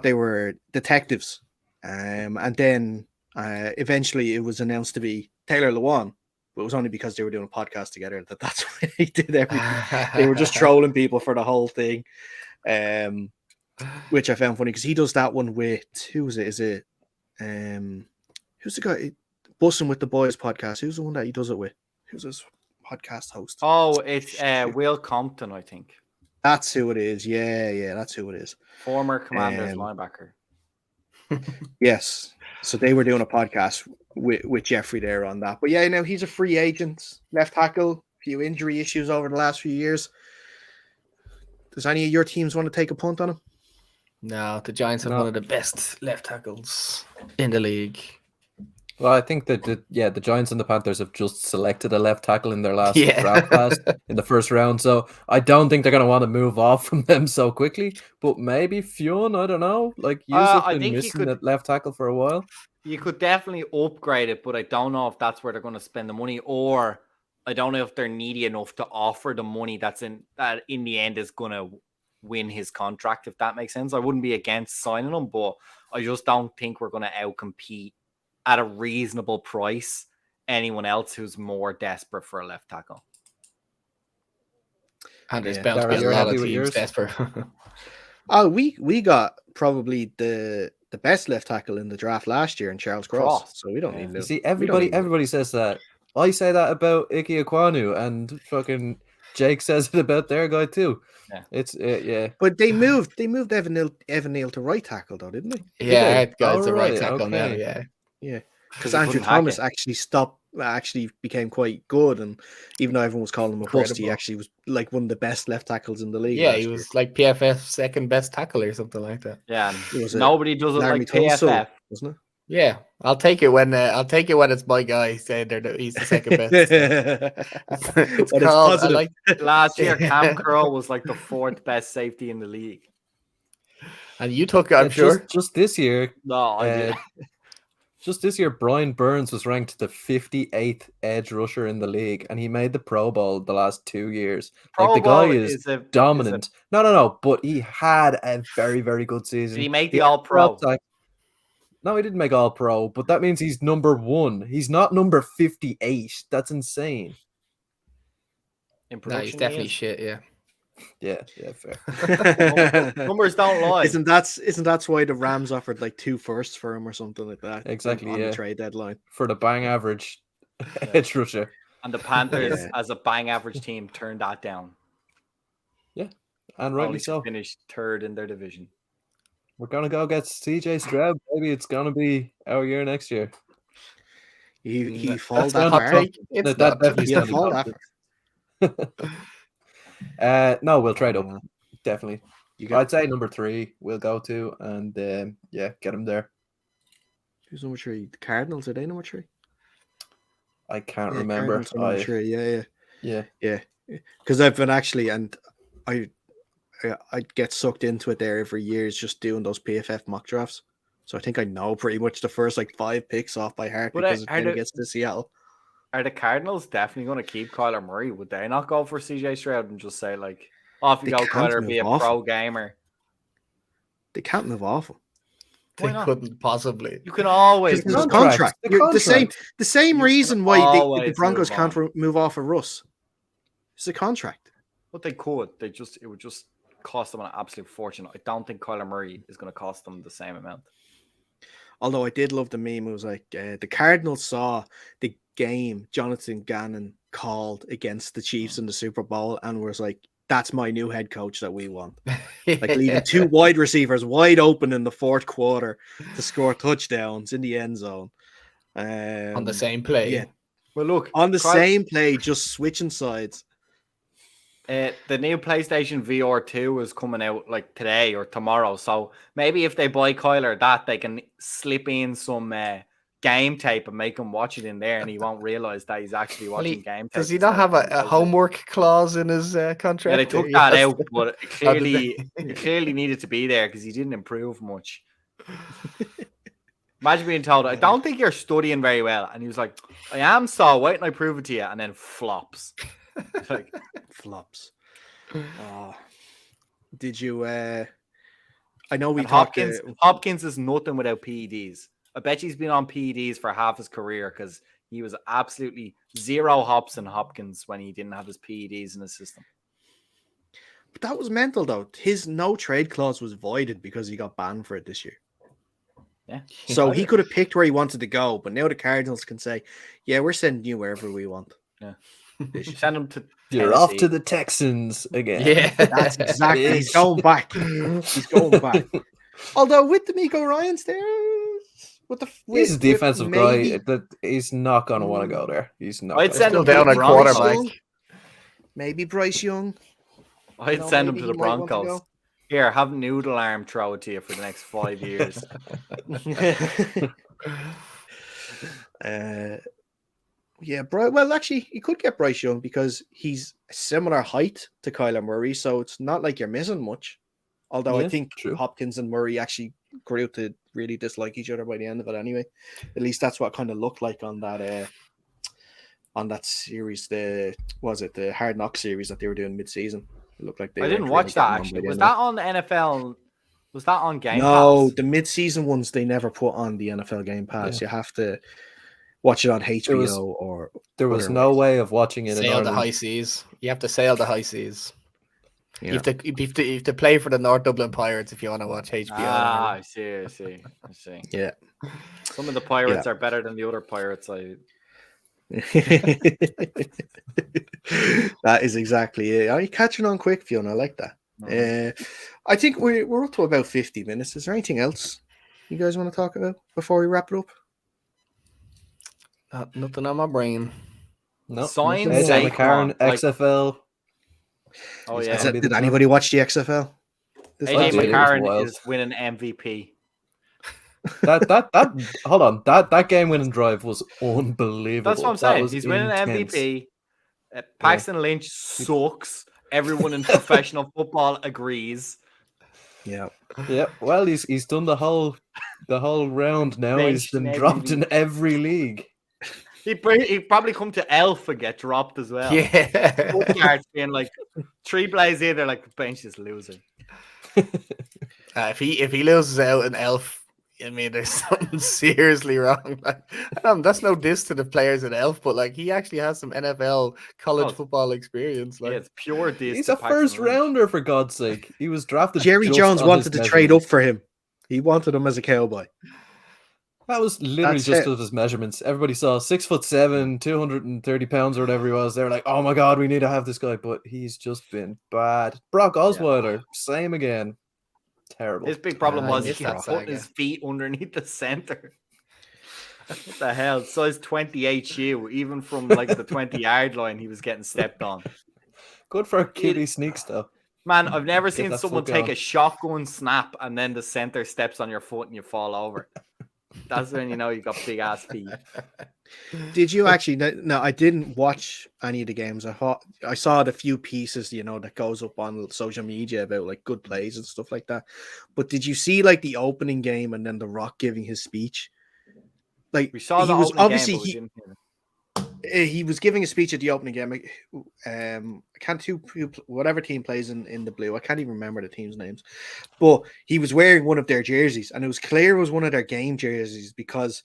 they were detectives. And then eventually it was announced to be Taylor Lewan, but it was only because they were doing a podcast together that's why they did everything. They were just trolling people for the whole thing. which I found funny because he does that one with who is it? Is it who's the guy Bussing with the Boys podcast? Who's the one that he does it with? Who's his podcast host? Oh, it's Will Compton, I think. That's who it is. Yeah, that's who it is. Former Commanders linebacker. Yes. So they were doing a podcast with Jeffrey there on that. But yeah, now he's a free agent, left tackle, few injury issues over the last few years. Does any of your teams want to take a punt on him? No, the Giants have one of the best left tackles in the league. Well, I think that the Giants and the Panthers have just selected a left tackle in their last draft class in the first round. So I don't think they're going to want to move off from them so quickly. But maybe Fionn, I don't know. Like, Yusuf been missing that left tackle for a while. You could definitely upgrade it, but I don't know if that's where they're going to spend the money, or I don't know if they're needy enough to offer the money that in the end is going to win his contract, if that makes sense. I wouldn't be against signing him, but I just don't think we're going to outcompete at a reasonable price anyone else who's more desperate for a left tackle. And there's bound to be a lot of teams desperate. We got probably the best left tackle in the draft last year in Charles Cross. So we don't need to. See, everybody says that. I say that about Ike Ekwonu, and fucking Jake says it about their guy too. Yeah. It's But they moved Evan Neal to right tackle though, didn't they? Yeah, guy's the right tackle now. Yeah. Because Andrew Thomas actually became quite good, and even though everyone was calling him a bust, he actually was like one of the best left tackles in the league. Yeah, he was like PFF's second best tackle or something like that. Yeah, nobody does it like PFF, wasn't it? Yeah, I'll take it when it's my guy saying he's the second best. It's called, last year, Cam Curl was like the fourth best safety in the league, and you took it. I'm sure. Just this year. No, I did. Just this year, Brian Burns was ranked the 58th edge rusher in the league, and he made the Pro Bowl the last 2 years. The guy is dominant. No, but he had a very, very good season. Did he make the All-Pro? No, he didn't make All-Pro, but that means he's number 1. He's not number 58. That's insane. No, he's definitely shit, yeah. Yeah, fair. Numbers don't lie. Isn't that why the Rams offered like 2 firsts for him or something like that? Exactly, on the trade deadline for the bang average edge rusher. And the Panthers, as a bang average team, turned that down. Yeah, and rightly so. Finished third in their division. We're gonna go get CJ Stroud. Maybe it's gonna be our year next year. He falls that far. That definitely fall that far. No, we'll trade up. Definitely. I'd say number 3 we'll go to, and get him there. Who's number 3? The Cardinals, are they number 3? I can't remember. Number 3. Yeah. Because I've been actually, and I get sucked into it there every year, is just doing those PFF mock drafts. So I think I know pretty much the first 5 picks off by heart because it gets to Seattle. Are the Cardinals definitely going to keep Kyler Murray? Would they not go for CJ Stroud and just say, off you go, Kyler, be a pro gamer? They can't move off him. They couldn't possibly. You can always move contract. The same reason why the Broncos can't move off of Russ. It's a contract. But they could. It would just cost them an absolute fortune. I don't think Kyler Murray is going to cost them the same amount. Although I did love the meme. It was like the Cardinals saw the game Jonathan Gannon called against the Chiefs in the Super Bowl and was like, that's my new head coach that we want. Leaving 2 wide receivers wide open in the fourth quarter to score touchdowns in the end zone. On the same play. Yeah. Well, look. On the same play, just switching sides. The new PlayStation VR 2 is coming out today or tomorrow. So maybe if they buy Kyler they can slip in some game tape and make him watch it in there, and he won't realize that he's actually watching game tape. Does he not have a homework clause in his contract? Yeah, they took that out, but it clearly needed to be there because he didn't improve much. Imagine being told, I don't think you're studying very well. And he was like, I am, so wait and I prove it to you. And then flops. Flops. Did you I know we talked Hopkins is nothing without PEDs. I bet he's been on PEDs for half his career because he was absolutely zero hops in Hopkins when he didn't have his PEDs in his system. that was mental though. His no trade clause was voided because he got banned for it this year. Yeah. So he could have picked where he wanted to go, but now the Cardinals can say, "Yeah, we're sending you wherever we want." Yeah. This year. Send him to You're off to Tennessee. the Texans again. Yeah, That's exactly. He's going back. He's going back. Although with D'Amico Ryans there, with the He's a with defensive maybe, guy. That he's not going to want to go there. He's not. I'd gonna send go him there. to down the at Broncos. quarterback. Maybe Bryce Young. I'd know, send him maybe to he the might want to Broncos. Here, have Noodle Arm throw it to you for the next 5 years. Yeah, well, actually, you could get Bryce Young because he's a similar height to Kyler Murray, so it's not like you're missing much. Although I Yeah, think true. Hopkins and Murray actually grew to really dislike each other by the end of it anyway. At least that's what it kind of looked like on that series. The Hard Knock series that they were doing mid-season. It looked like they I were, didn't like, watch really that getting on by actually. the Was end of it. that on the NFL? Was that on Game No, Pass? the mid-season ones they never put on the NFL Game Pass. You have to watch it on HBO or There was other no ways. way of watching it in sail the Ireland. high seas. You have to sail the high seas. Yeah. You have to play for the North Dublin Pirates if you want to watch HBO. Ah, I see. Yeah. Some of the pirates are better than the other pirates. That is exactly it. Are you catching on quick, Fiona? I like that. I think we're up to about 50 minutes. Is there anything else you guys want to talk about before we wrap it up? Nothing on my brain. No. Sign AJ Saquon, McCarron, like- XFL. Oh He's yeah. gonna be the Did anybody watch the XFL? AJ last year? It was McCarron wild. is winning MVP. That hold on. That game winning drive was unbelievable. That's what I'm That saying. was He's winning intense. MVP. Paxton Lynch sucks. Everyone in professional football agrees. Yeah. Yeah, well, he's done the whole round now. He's Benched in been every dropped in league. every league. He'd probably come to Elf and get dropped as well. Yeah. Guards being like 3 plays in, they're like, bench this loser. If he loses out in Elf, I mean, there's something seriously wrong. Like, that's no diss to the players in Elf, but like he actually has some NFL college football experience. Like, Yeah, it's pure diss. He's to a Paxton first Lynch. rounder, for God's sake. He was drafted. Jerry just Jones on wanted his to trade up measurements. for him. He wanted him as a cowboy. That was literally That's just it. of his measurements. Everybody saw 6'7", 230 pounds or whatever he was. They're like, "Oh my God, we need to have this guy," but he's just been bad. Brock Osweiler, same again. Terrible. His big problem I was he missed kept that putting saga. his feet underneath the center. What the hell? Size 28 shoe, even from like the 20-yard line, he was getting stepped on. Good for QB sneaks though. Man, I've never Get seen that someone foot take going. a shotgun snap and then the center steps on your foot and you fall over. That's when you know you got big ass feet. Did you actually? No, I didn't watch any of the games. I saw the few pieces, that goes up on social media about like good plays and stuff like that. But did you see like the opening game and then The Rock giving his speech? Like We saw the he was opening obviously game, but we didn't hear it. he was giving a speech at the opening game. I can't whatever team plays in the blue. I can't even remember the team's names, but he was wearing one of their jerseys, and it was clear it was one of their game jerseys because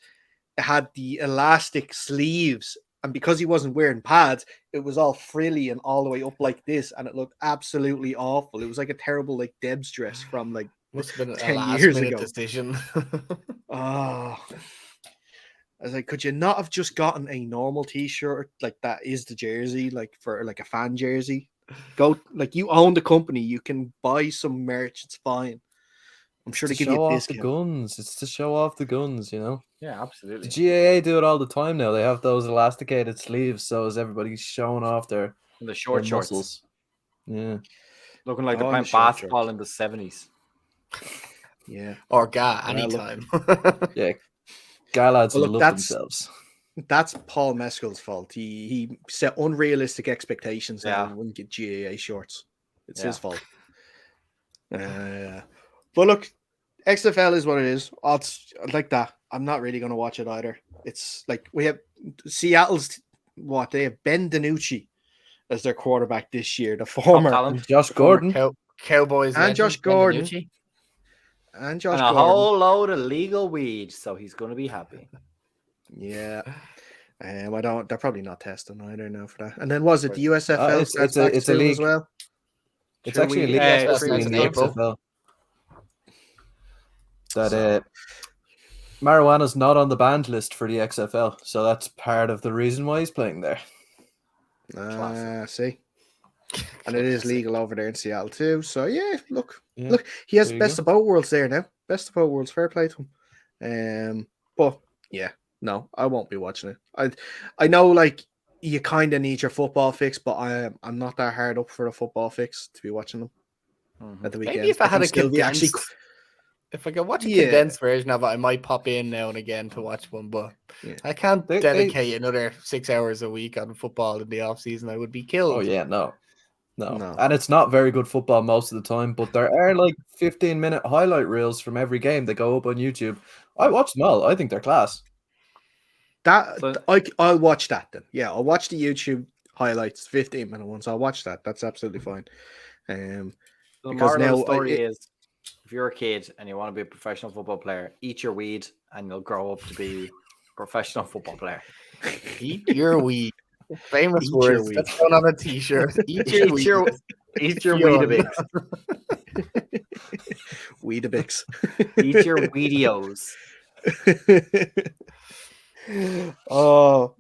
it had the elastic sleeves, and because he wasn't wearing pads, it was all frilly and all the way up like this, and it looked absolutely awful. It was like a terrible like Deb's dress from like must have been 10 a last years minute ago. decision. Oh. I was like, could you not have just gotten a normal t-shirt like that is the jersey, like for like a fan jersey? Go like you own the company, you can buy some merch, it's fine. I'm sure they to give you show a off the discount. guns. It's to show off the guns, Yeah, The absolutely. GAA do it all the time now. They have those elasticated sleeves, so as everybody's showing off their And the short shorts. muscles. Yeah. Looking like Oh, they're and playing the short basketball in the 70s. Yeah. Or ga Well, look- anytime. Yeah. Guy lads Well, look, love that's- themselves. That's Paul Mescal's fault. He set unrealistic expectations Yeah. and wouldn't get GAA shorts. It's Yeah. his fault. But look, XFL is what it is. Like that. I'm not really going to watch it either. It's like we have Seattle's they have Ben DiNucci as their quarterback this year, the former talent. And Josh former Gordon. Cowboys And legend, Josh Ben Gordon. DiNucci. and Josh And a Gordon. whole load of legal weed, so he's going to be happy. Yeah. They're probably not testing either now for that. And then was it the USFL it's starts a- back it's a soon as league. well? It's 2 actually weeks. illegal three in the weeks ago. XFL. That marijuana's not on the banned list for the XFL, so that's part of the reason why he's playing there. See, and it is legal over there in Seattle too. So yeah, look, Yeah, he has there you best go. of both worlds there now. Best of both worlds, fair play to him. But yeah, no, I won't be watching it. I know, like, you kind of need your football fix, but I'm not that hard up for a football fix to be watching them at the weekend. Maybe if I had can a still be actually. condensed, if I could watch a Yeah. condensed version of it, I might pop in now and again to watch one. But Yeah. I can't They- dedicate another 6 hours a week on football in the off season. I would be killed. Oh yeah, no. No. And it's not very good football most of the time, but there are like 15-minute highlight reels from every game that go up on YouTube. I watch them all. I think they're class. I'll watch that then. Yeah, I'll watch the YouTube highlights, 15-minute ones. I'll watch that. That's absolutely fine. The Because moral of now the story is, if you're a kid and you want to be a professional football player, eat your weed and you'll grow up to be a professional football player. Eat your weed. Famous Eat your words. weed. That's going on a t-shirt. Eat your weed. Eat your Fionn. Weetabix. Weetabix. Eat your Weedios. Oh,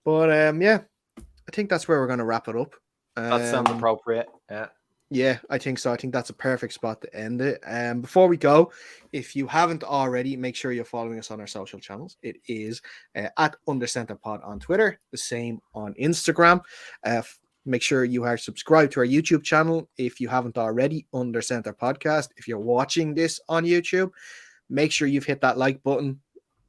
but yeah, I think that's where we're going to wrap it up. That sounds appropriate. Yeah. Yeah, I think so. I think that's a perfect spot to end it. Before we go, if you haven't already, make sure you're following us on our social channels. It is at UnderCenterPod on Twitter, the same on Instagram. Make sure you are subscribed to our YouTube channel if you haven't already, Under Center Podcast. If you're watching this on YouTube, make sure you've hit that like button.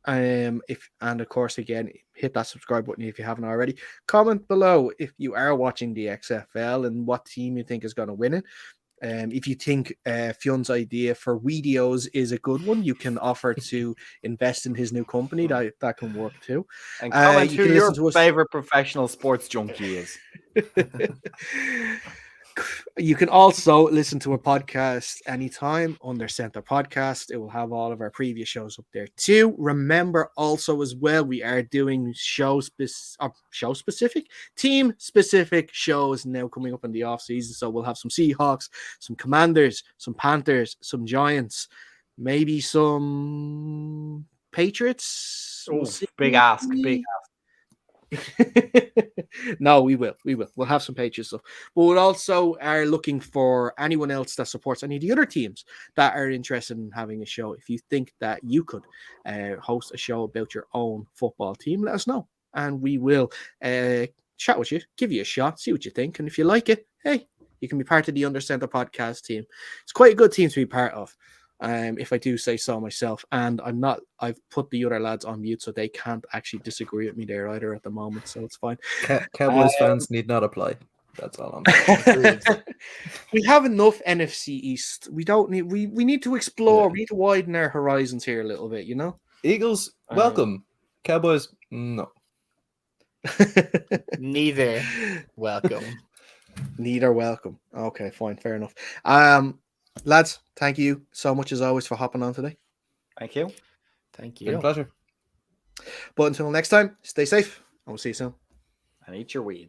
And of course, again, hit that subscribe button if you haven't already. Comment below if you are watching the XFL and what team you think is going to win it. If you think Fionn's idea for videos is a good one, you can offer to invest in his new company. That can work too. And comment you who can your listen to us- favorite professional sports junkie is. You can also listen to a podcast anytime Under Center Podcast. It will have all of our previous shows up there too. Remember also as well, we are doing show-specific, team-specific shows now coming up in the off-season. So we'll have some Seahawks, some Commanders, some Panthers, some Giants, maybe some Patriots. Oh, We'll see. big ask. No, we will. We'll have some Patriots stuff. But we also are looking for anyone else that supports any of the other teams that are interested in having a show. If you think that you could host a show about your own football team, let us know. And we will chat with you, give you a shot, see what you think. And if you like it, hey, you can be part of the Under Center Podcast team. It's quite a good team to be part of. If I do say so myself, and I've put the other lads on mute so they can't actually disagree with me there either at the moment, so it's fine. Cowboys fans need not apply. That's all I'm saying. We have enough NFC East. We don't need. We need to explore. Yeah. We need to widen our horizons here a little bit. You know. Eagles, welcome. Cowboys, no. Neither. Welcome. Neither welcome. Okay, fine, fair enough. Lads, thank you so much as always for hopping on today. Thank you. Thank Been a you. pleasure. But until next time, stay safe, and we'll see you soon. And eat your weeds.